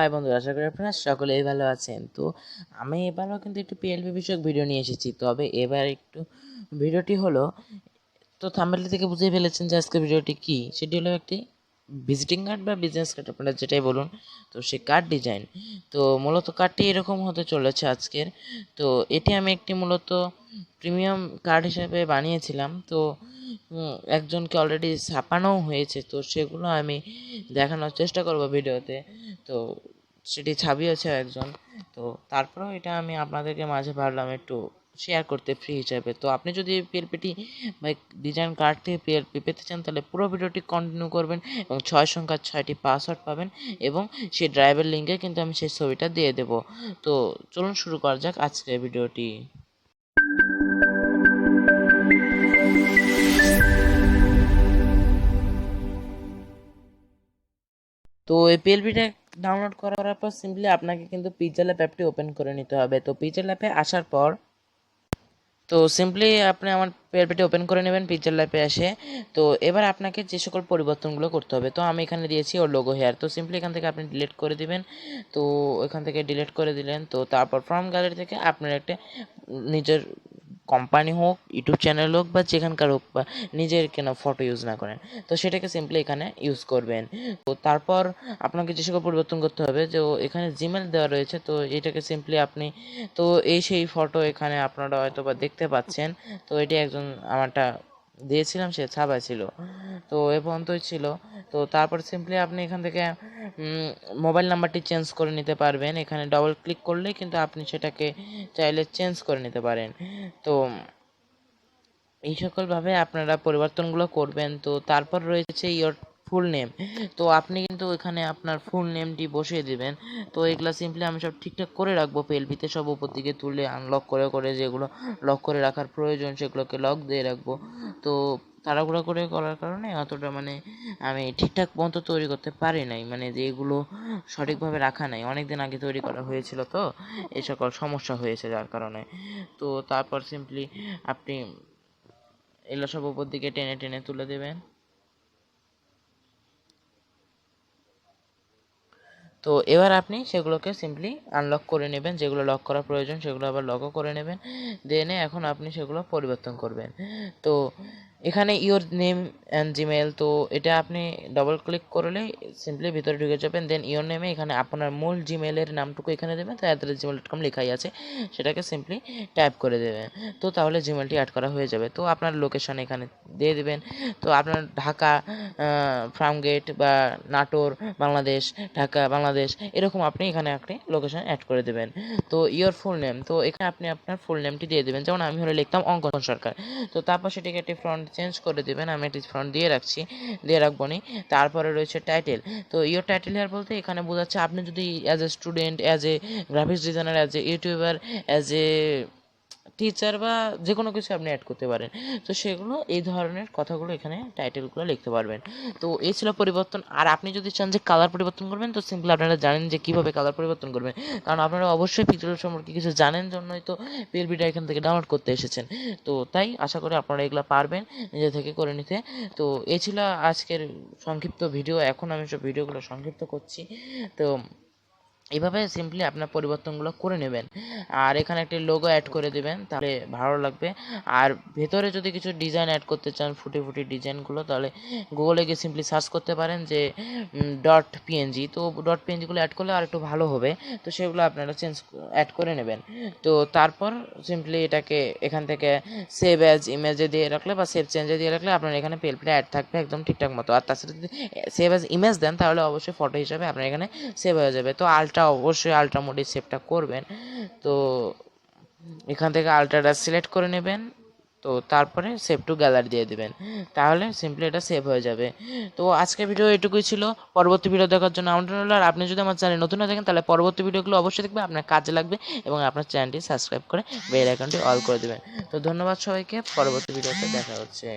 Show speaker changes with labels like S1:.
S1: High বন্ধুরা, আশা করি আপনারা সকলেই ভালো আছেন। তো আমি এবারও কিন্তু একটু পিএলপি বিষয়ক ভিডিও নিয়ে এসেছি। তবে এবার একটু ভিডিওটি হলো, তো থাম্বনেল থেকে বুঝেই ফেলেছেন যে আজকে ভিডিওটি কি। সেটি হলো একটি ভিজিটিং কার্ড বা বিজনেস কার্ড, আপনারা যেটাই বলুন। তো সে কার্ড ডিজাইন, তো মূলত কার্ডটি এরকম হতে চলেছে আজকের। তো এটি আমি একটি মূলত প্রিমিয়াম কার্ড হিসেবে বানিয়েছিলাম। তো একজনকে অলরেডি ছাপানোও হয়েছে, তো সেগুলো আমি দেখানোর চেষ্টা করব ভিডিওতে। তো সেটি ছাপিয়েছে একজন। তো তারপরেও এটা আমি আপনাদেরকে মাঝে ভাবলাম একটু শেয়ার করতে ফ্রি হিসাবে। তো আপনি যদি পিএলপিটি বা ডিজাইন কার্ড থেকে পিএলপি পেতে চান, তাহলে পুরো ভিডিওটি কন্টিনিউ করবেন এবং 6 সংখ্যার 6টি পাসওয়ার্ড পাবেন এবং সেই ড্রাইভের লিঙ্কে কিন্তু আমি সেই ছবিটা দিয়ে দেব। তো চলুন শুরু করা যাক আজকের ভিডিওটি। তো এই পিএলপিটা ডাউনলোড করার পর সিম্পলি আপনাকে কিন্তু পিক্সেল অ্যাপটি ওপেন করে নিতে হবে। তো পিক্সেল অ্যাপে আসার পর তো সিম্পলি আপনি আমার পিএলপিটি ওপেন করে নেবেন পিক্সেল অ্যাপে এসে। তো এবার আপনাকে যে সকল পরিবর্তনগুলো করতে হবে, তো আমি এখানে দিয়েছি ওর লোগো হেয়ার। তো সিম্পলি এখান থেকে আপনি ডিলিট করে দিবেন। তো এখান থেকে ডিলিট করে দিলেন। তো তারপর ফ্রম গ্যালারি থেকে আপনার একটা নিজের কোম্পানি হোক, ইউটিউব চ্যানেল হোক বা যেখানকার হোক, বা নিজের কেন ফটো ইউজ না করেন, তো সেটাকে সিম্পলি এখানে ইউজ করবেন। তো তারপর আপনাকে যে সকল পরিবর্তন করতে হবে, যে এখানে জিমেল দেওয়া রয়েছে, তো এটাকে সিম্পলি আপনি, তো সেই ফটো এখানে আপনারা হয়তো বা দেখতে পাচ্ছেন। তো এটি একজন আমারটা দিয়েছিলাম, সে ছাপা ছিল। তো এ পর্যন্তই ছিল। তো তারপর সিম্পলি আপনি এখান থেকে মোবাইল নাম্বারটি চেঞ্জ করে নিতে পারবেন। এখানে ডবল ক্লিক করলেই কিন্তু আপনি সেটাকে চাইলে চেঞ্জ করে নিতে পারেন। তো এই সকলভাবে আপনারা পরিবর্তনগুলো করবেন। তো তারপর রয়েছে ইয়োর ফুল নেম। তো আপনি কিন্তু এখানে আপনার ফুল নেমটি বসিয়ে দিবেন। তো এগুলা সিম্পলি আমি সব ঠিকঠাক করে রাখবো পিএলপিতে, সব উপর দিকে তুলে আনলক করে করে যেগুলো লক করে রাখার প্রয়োজন সেগুলোকে লক দিয়ে রাখবো। তো তাড়াহুড়া করে করার কারণে অতটা আমি ঠিকঠাক মতো তৈরি করতে পারি নাই, যে এগুলো সঠিকভাবে রাখা নাই, অনেক দিন আগে তৈরি করা হয়েছিল, তো এই সকল সমস্যা হয়েছে যার কারণে। তো তারপর সিম্পলি আপনি এগুলো সব উপর দিকে টেনে টেনে তুলে দেবেন। তো এবার আপনি সেগুলোকে সিম্পলি আনলক করে নেবেন, যেগুলো লক করা প্রয়োজন সেগুলো আবার লকও করে নেবেন। দেনে এখন আপনি সেগুলো পরিবর্তন করবেন। তো এখানে ইওর নেম অ্যান্ড জিমেল, তো এটা আপনি ডবল ক্লিক করলে সিম্পলি ভিতরে ঢুকে যাবেন। দেন ইওর নেমে এখানে আপনার মূল জিমেলের নামটুকু এখানে দেবেন। তো @gmail.com লেখাই আছে, সেটাকে সিম্পলি টাইপ করে দেবেন। তো তাহলে জিমেলটি অ্যাড করা হয়ে যাবে। তো আপনার লোকেশন এখানে দিয়ে দেবেন। তো আপনার ঢাকা, ফার্মগেট বা নাটোর বাংলাদেশ, ঢাকা বাংলাদেশ, এরকম আপনি এখানে একটা লোকেশন অ্যাড করে দেবেন। তো ইওর ফুল নেম, তো এখানে আপনি আপনার ফুল নেমটি দিয়ে দেবেন। যেমন আমি হলে লিখতাম অঙ্কন সরকার। তো তারপর সেটাকে একটি ফ্রন্ট চেঞ্জ করে দেবেন। আমি একটি ফ্রন্ট দিয়ে রাখবো নি। তারপরে রয়েছে টাইটেল। তো ইওর টাইটেল হেয়ার বলতে এখানে বোঝাচ্ছে আপনি যদি as a student, as a graphics designer, as a YouTuber, as a teacher বা যে কোনো কিছু আপনি অ্যাড করতে পারেন। তো সেগুলো এই ধরনের কথাগুলো এখানে টাইটেলগুলো লিখতে পারবেন। তো এই ছিল পরিবর্তন। আর আপনি যদি চান যে কালার পরিবর্তন করবেন, তো সিম্পলি আপনারা জানেন যে কীভাবে কালার পরিবর্তন করবেন, কারণ আপনারা অবশ্যই পিক্সেল সম্পর্কে কিছু জানেন, জন্যই তো পিএলপিটা এখান থেকে ডাউনলোড করতে এসেছেন। তো তাই আশা করি আপনারা এগুলো পারবেন নিজে থেকে করে নিতে। তো এই ছিল আজকের সংক্ষিপ্ত ভিডিও। এখন আমি সব ভিডিওগুলো সংক্ষিপ্ত করছি। তো এইভাবে সিম্পলি আপনার পরিবর্তনগুলো করে নেবেন। আর এখানে একটি লোগো অ্যাড করে দেবেন, তাহলে ভালো লাগবে। আর ভেতরে যদি কিছু ডিজাইন অ্যাড করতে চান, ফুটি ফুটি ডিজাইনগুলো, তাহলে গুগলে গিয়ে সিম্পলি সার্চ করতে পারেন যে .png। তো .png-গুলো অ্যাড করলে আর একটু ভালো হবে। তো সেগুলো আপনারা অ্যাড করে নেবেন। তো তারপর সিম্পলি এটাকে এখান থেকে সেভ অ্যাজ ইমেজে দিয়ে রাখলে বা সেভ চেঞ্জে দিয়ে রাখলে আপনার এখানে পিএলপিটা অ্যাড থাকবে একদম ঠিকঠাক মতো। আর তাছাড়া যদি সেভ অ্যাজ ইমেজ দেন, তাহলে অবশ্যই ফটো হিসাবে আপনার এখানে সেভ হয়ে যাবে। তো অবশ্যই আলট্রা মোডে সেভটা করবেন। তো এখান থেকে আলট্রাটা সিলেক্ট করে নেবেন। তো তারপরে সেভ টু গ্যালারি দিয়ে দেবেন, তাহলে সিম্পলি এটা সেভ হয়ে যাবে। তো আজকের ভিডিও এটুকুই ছিল। পরবর্তী ভিডিও দেখার জন্য আমন্ত্রণ রইল। আর আপনি যদি আমার চ্যানেল নতুন হয়ে থাকেন, তাহলে পরবর্তী ভিডিওগুলো অবশ্যই দেখবে, আপনার কাজে লাগবে এবং আপনার চ্যানেলটি সাবস্ক্রাইব করে বেল আইকনটি অল করে দেবেন। তো ধন্যবাদ সবাইকে, পরবর্তী ভিডিওতে দেখা হচ্ছে।